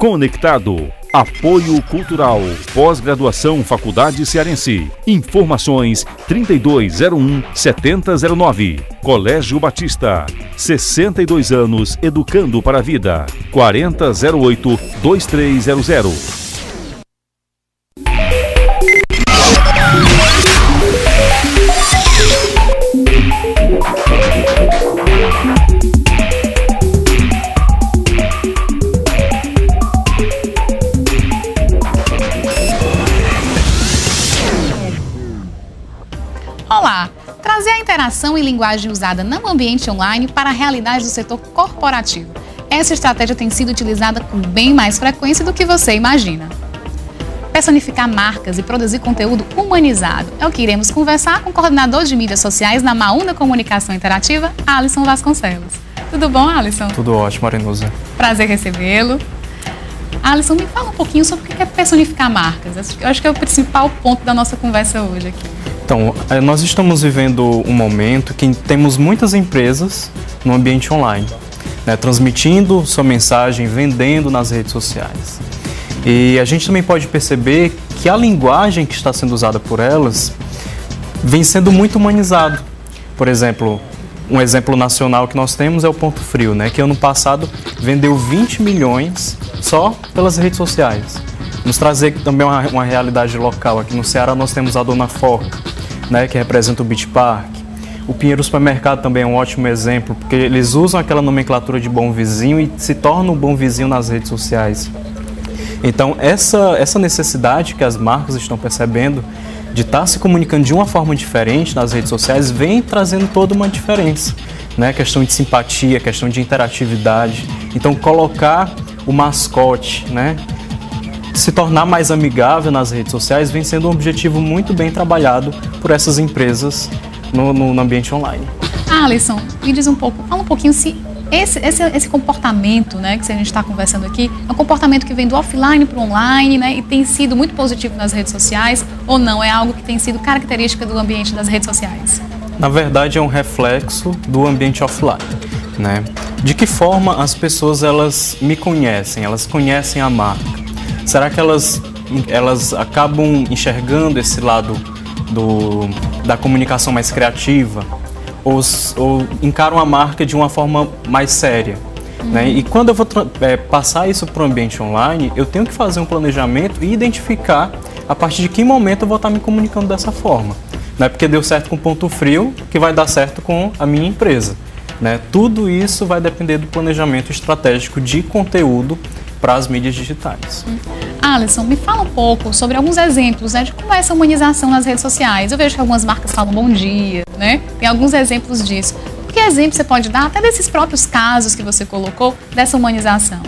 Conectado. Apoio Cultural. Pós-graduação Faculdade Cearense. Informações 3201-7009. Colégio Batista. 62 anos educando para a vida. 4008-2300. Olá! Trazer a interação e linguagem usada no ambiente online para a realidade do setor corporativo. Essa estratégia tem sido utilizada com bem mais frequência do que você imagina. Personificar marcas e produzir conteúdo humanizado é o que iremos conversar com o coordenador de mídias sociais na Maúna Comunicação Interativa, Alisson Vasconcelos. Tudo bom, Alisson? Tudo ótimo, Arenusa. Prazer recebê-lo. Alisson, me fala um pouquinho sobre o que é personificar marcas. Eu acho que é o principal ponto da nossa conversa hoje aqui. Então, nós estamos vivendo um momento que temos muitas empresas no ambiente online, né, transmitindo sua mensagem, vendendo nas redes sociais. E a gente também pode perceber que a linguagem que está sendo usada por elas vem sendo muito humanizado. Por exemplo, um exemplo nacional que nós temos é o Ponto Frio, né, que ano passado vendeu 20 milhões só pelas redes sociais. Nos trazer também uma realidade local. Aqui no Ceará nós temos a Dona Foca, né, que representa o Beach Park. O Pinheiro Supermercado também é um ótimo exemplo, porque eles usam aquela nomenclatura de bom vizinho e se tornam um bom vizinho nas redes sociais. Então, essa necessidade que as marcas estão percebendo de estar se comunicando de uma forma diferente nas redes sociais vem trazendo toda uma diferença, né? Questão de simpatia, questão de interatividade. Então, colocar o mascote, né, se tornar mais amigável nas redes sociais vem sendo um objetivo muito bem trabalhado por essas empresas no ambiente online. Alisson, me diz fala um pouquinho se esse comportamento, né, que a gente está conversando aqui, é um comportamento que vem do offline para o online, né, e tem sido muito positivo nas redes sociais, ou não? É algo que tem sido característica do ambiente das redes sociais? Na verdade, é um reflexo do ambiente offline, né? De que forma as pessoas elas me conhecem, elas conhecem a marca? Será que elas acabam enxergando esse lado da comunicação mais criativa? Ou encaram a marca de uma forma mais séria? Né? E quando eu vou passar isso para o ambiente online, eu tenho que fazer um planejamento e identificar a partir de que momento eu vou estar me comunicando dessa forma. Não é porque deu certo com Ponto Frio que vai dar certo com a minha empresa. Né? Tudo isso vai depender do planejamento estratégico de conteúdo para as mídias digitais. Alisson, me fala um pouco sobre alguns exemplos, né, de como é essa humanização nas redes sociais. Eu vejo que algumas marcas falam bom dia, né? Tem alguns exemplos disso. Que exemplo você pode dar, até desses próprios casos que você colocou, dessa humanização?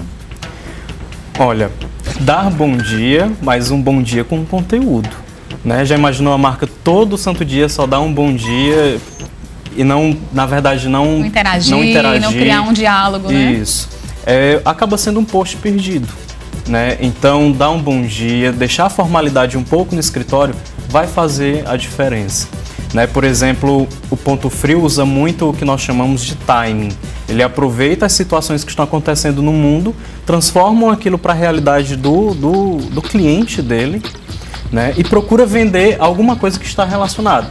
Olha, dar bom dia, mas um bom dia com conteúdo. Né? Já imaginou a marca todo santo dia só dar um bom dia e não, na verdade, não interagir, não criar um diálogo, né? Isso. Acaba sendo um post perdido, né? Então, dar um bom dia, deixar a formalidade um pouco no escritório vai fazer a diferença, né? Por exemplo, o Ponto Frio usa muito o que nós chamamos de timing. Ele aproveita as situações que estão acontecendo no mundo, transformam aquilo para a realidade do cliente dele, né? E procura vender alguma coisa que está relacionada.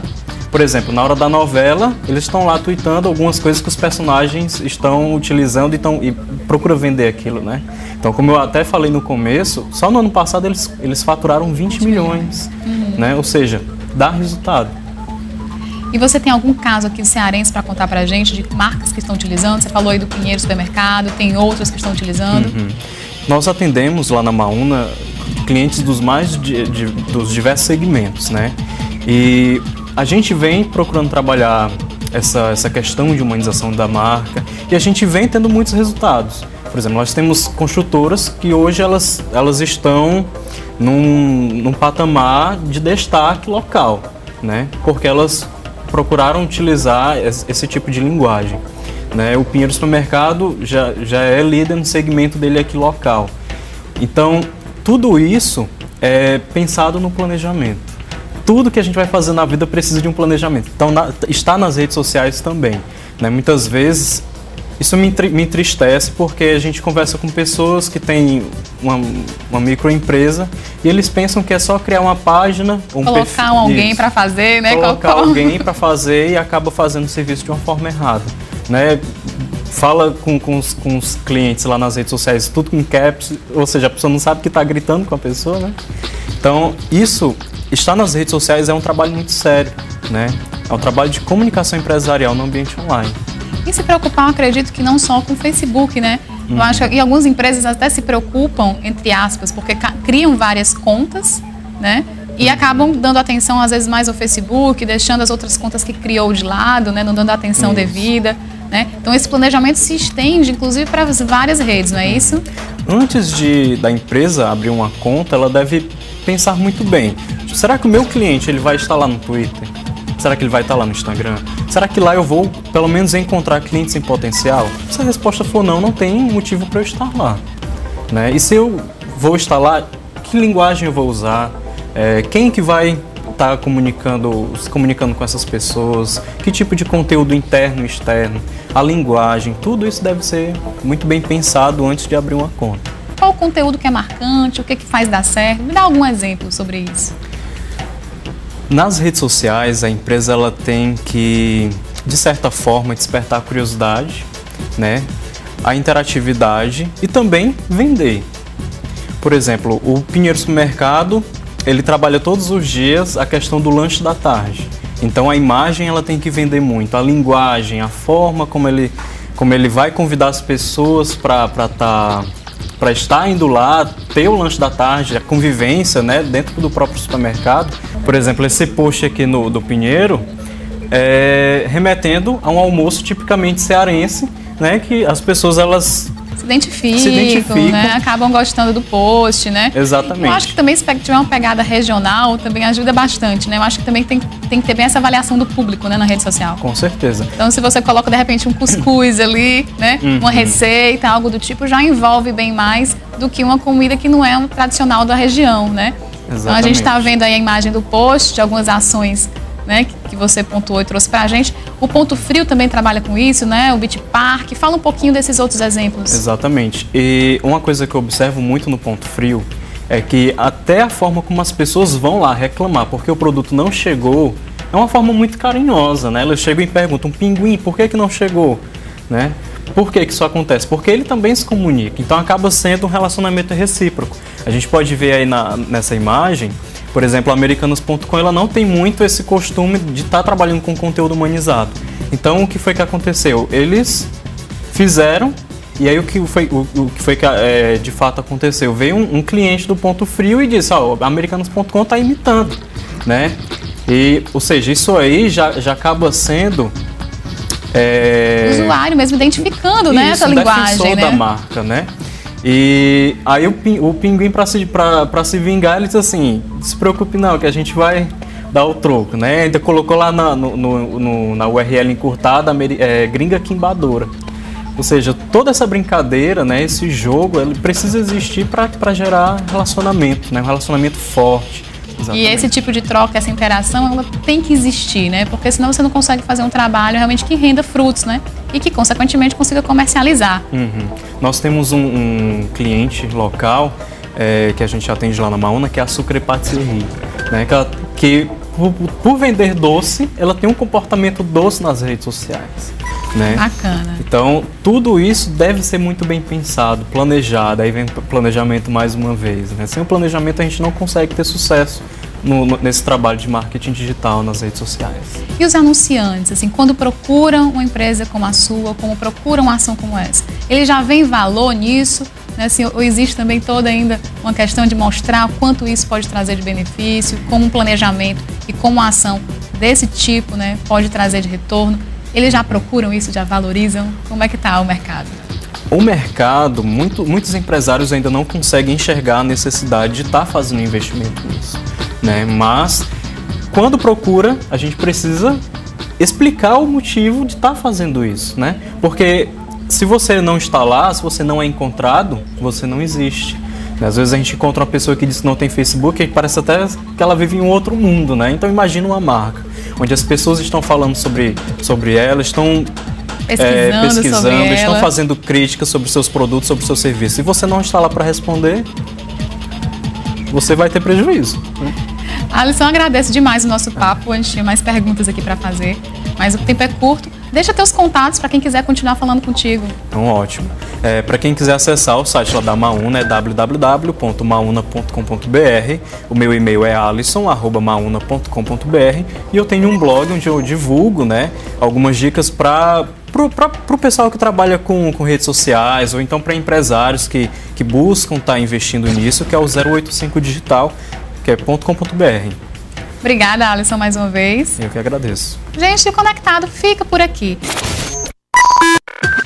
Por exemplo, na hora da novela, eles estão lá tweetando algumas coisas que os personagens estão utilizando e procura vender aquilo, né? Então, como eu até falei no começo, só no ano passado eles faturaram 20 milhões, né? Ou seja, dá resultado. E você tem algum caso aqui cearense para contar para a gente de marcas que estão utilizando? Você falou aí do Pinheiro Supermercado, tem outras que estão utilizando? Nós atendemos lá na Maúna clientes dos dos diversos segmentos, né? E a gente vem procurando trabalhar essa questão de humanização da marca e a gente vem tendo muitos resultados. Por exemplo, nós temos construtoras que hoje elas estão num patamar de destaque local, né? Porque elas procuraram utilizar esse tipo de linguagem. Né? O Pinheiro Supermercado já é líder no segmento dele aqui local. Então, tudo isso é pensado no planejamento. Tudo que a gente vai fazer na vida precisa de um planejamento. Então, está nas redes sociais também. Né? Muitas vezes, isso me entristece porque a gente conversa com pessoas que têm uma microempresa e eles pensam que é só criar uma página, colocar alguém para fazer, né? Colocar alguém para fazer e acaba fazendo o serviço de uma forma errada, né? Fala com os clientes lá nas redes sociais, tudo com caps, ou seja, a pessoa não sabe que está gritando com a pessoa, né? Então, isso, estar nas redes sociais é um trabalho muito sério, né? É um trabalho de comunicação empresarial no ambiente online. E se preocupar, eu acredito que não só com o Facebook, né? Eu acho que algumas empresas até se preocupam, entre aspas, porque criam várias contas, né? E acabam dando atenção, às vezes, mais ao Facebook, deixando as outras contas que criou de lado, né? Não dando atenção devida, né? Então, esse planejamento se estende, inclusive, para várias redes, não é isso? Antes da empresa abrir uma conta, ela deve pensar muito bem. Será que o meu cliente ele vai estar lá no Twitter? Será que ele vai estar lá no Instagram? Será que lá eu vou, pelo menos, encontrar clientes em potencial? Se a resposta for não, não tem motivo para eu estar lá, né? E se eu vou estar lá, que linguagem eu vou usar? Quem que vai estar se comunicando com essas pessoas? Que tipo de conteúdo interno e externo? A linguagem, tudo isso deve ser muito bem pensado antes de abrir uma conta. Qual o conteúdo que é marcante? O que faz dar certo? Me dá algum exemplo sobre isso. Nas redes sociais, a empresa ela tem que, de certa forma, despertar a curiosidade, né? A interatividade e também vender. Por exemplo, o Pinheiro Supermercado, ele trabalha todos os dias a questão do lanche da tarde. Então a imagem ela tem que vender muito, a linguagem, a forma como ele vai convidar as pessoas para estar indo lá, ter o lanche da tarde, a convivência, né, dentro do próprio supermercado. Por exemplo, esse post aqui do Pinheiro, remetendo a um almoço tipicamente cearense, né, que as pessoas elas se identificam, né, acabam gostando do post, né? Exatamente. Eu acho que também, se tiver uma pegada regional, também ajuda bastante, né? Eu acho que também tem que ter bem essa avaliação do público, né, na rede social. Com certeza. Então, se você coloca, de repente, um cuscuz ali, né, uma receita, algo do tipo, já envolve bem mais do que uma comida que não é um tradicional da região, né? Exatamente. Então, a gente está vendo aí a imagem do post, de algumas ações, né, que você pontuou e trouxe pra gente. O Ponto Frio também trabalha com isso, né? O Beach Park. Fala um pouquinho desses outros exemplos. Exatamente. E uma coisa que eu observo muito no Ponto Frio é que até a forma como as pessoas vão lá reclamar porque o produto não chegou é uma forma muito carinhosa, né? Elas chegam e perguntam, pinguim, por que não chegou? Né? Por que isso acontece? Porque ele também se comunica. Então acaba sendo um relacionamento recíproco. A gente pode ver aí nessa imagem, por exemplo, a Americanas.com ela não tem muito esse costume de estar trabalhando com conteúdo humanizado. Então, o que foi que aconteceu? Eles fizeram, e aí o que foi que de fato aconteceu? Veio um cliente do Ponto Frio e disse, a Americanas.com está imitando, né? E, ou seja, isso aí já acaba sendo... O usuário mesmo identificando, né, essa linguagem, né? Da marca, né? E aí o Pinguim, para se vingar, ele disse assim, não se preocupe não, que a gente vai dar o troco, né? Ainda colocou lá na URL encurtada, gringa quimbadora. Ou seja, toda essa brincadeira, né, esse jogo, ele precisa existir para gerar relacionamento, né? Um relacionamento forte. Exatamente. E esse tipo de troca, essa interação, ela tem que existir, né? Porque senão você não consegue fazer um trabalho realmente que renda frutos, né? E que, consequentemente, consiga comercializar. Nós temos um cliente local que a gente atende lá na Maúna, que é a Sucre Patisserie, né? Que por vender doce, ela tem um comportamento doce nas redes sociais, né? Bacana. Então, tudo isso deve ser muito bem pensado, planejado. Aí vem o planejamento mais uma vez, né? Sem o planejamento, a gente não consegue ter sucesso nesse trabalho de marketing digital nas redes sociais. E os anunciantes, assim, quando procuram uma empresa como a sua, como procuram uma ação como essa, ele já vem valor nisso? Né? Assim, ou existe também toda ainda uma questão de mostrar o quanto isso pode trazer de benefício, como um planejamento e como uma ação desse tipo, né, pode trazer de retorno? Eles já procuram isso, já valorizam? Como é que está o mercado? O mercado, muitos empresários ainda não conseguem enxergar a necessidade de estar fazendo investimento nisso, né? Mas, quando procura, a gente precisa explicar o motivo de estar fazendo isso, né? Porque se você não está lá, se você não é encontrado, você não existe. Às vezes a gente encontra uma pessoa que diz que não tem Facebook e parece até que ela vive em um outro mundo, né? Então imagina uma marca onde as pessoas estão falando sobre ela, estão pesquisando estão fazendo críticas sobre seus produtos, sobre seus serviços. Se você não está lá para responder, você vai ter prejuízo, né? Alisson, agradeço demais o nosso papo. A gente tinha mais perguntas aqui para fazer, mas o tempo é curto. Deixa teus contatos para quem quiser continuar falando contigo. Então, ótimo. Para quem quiser acessar o site lá da Mauna, é www.mauna.com.br. O meu e-mail é alisson@mauna.com.br e eu tenho um blog onde eu divulgo, né, algumas dicas para o pessoal que trabalha com redes sociais ou então para empresários que buscam estar investindo nisso, que é o 085 Digital, que é .com.br. Obrigada, Alisson, mais uma vez. Eu que agradeço. Gente, o Conectado fica por aqui.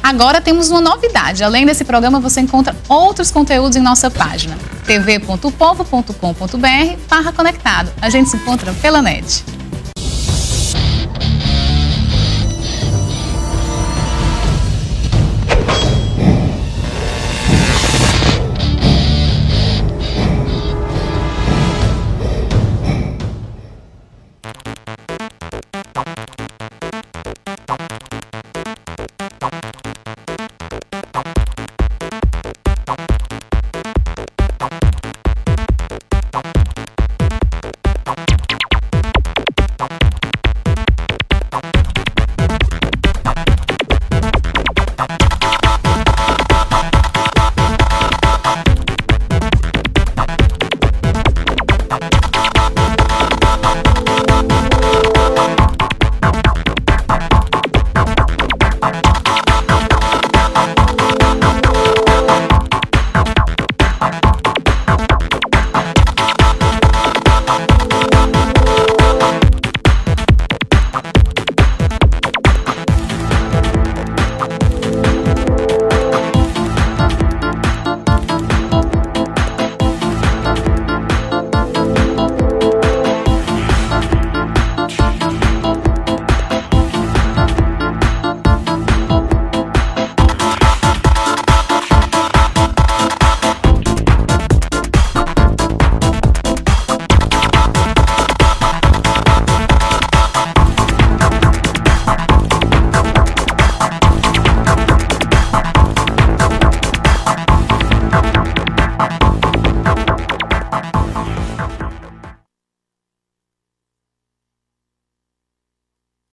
Agora temos uma novidade. Além desse programa, você encontra outros conteúdos em nossa página tv.povo.com.br/conectado. A gente se encontra pela net.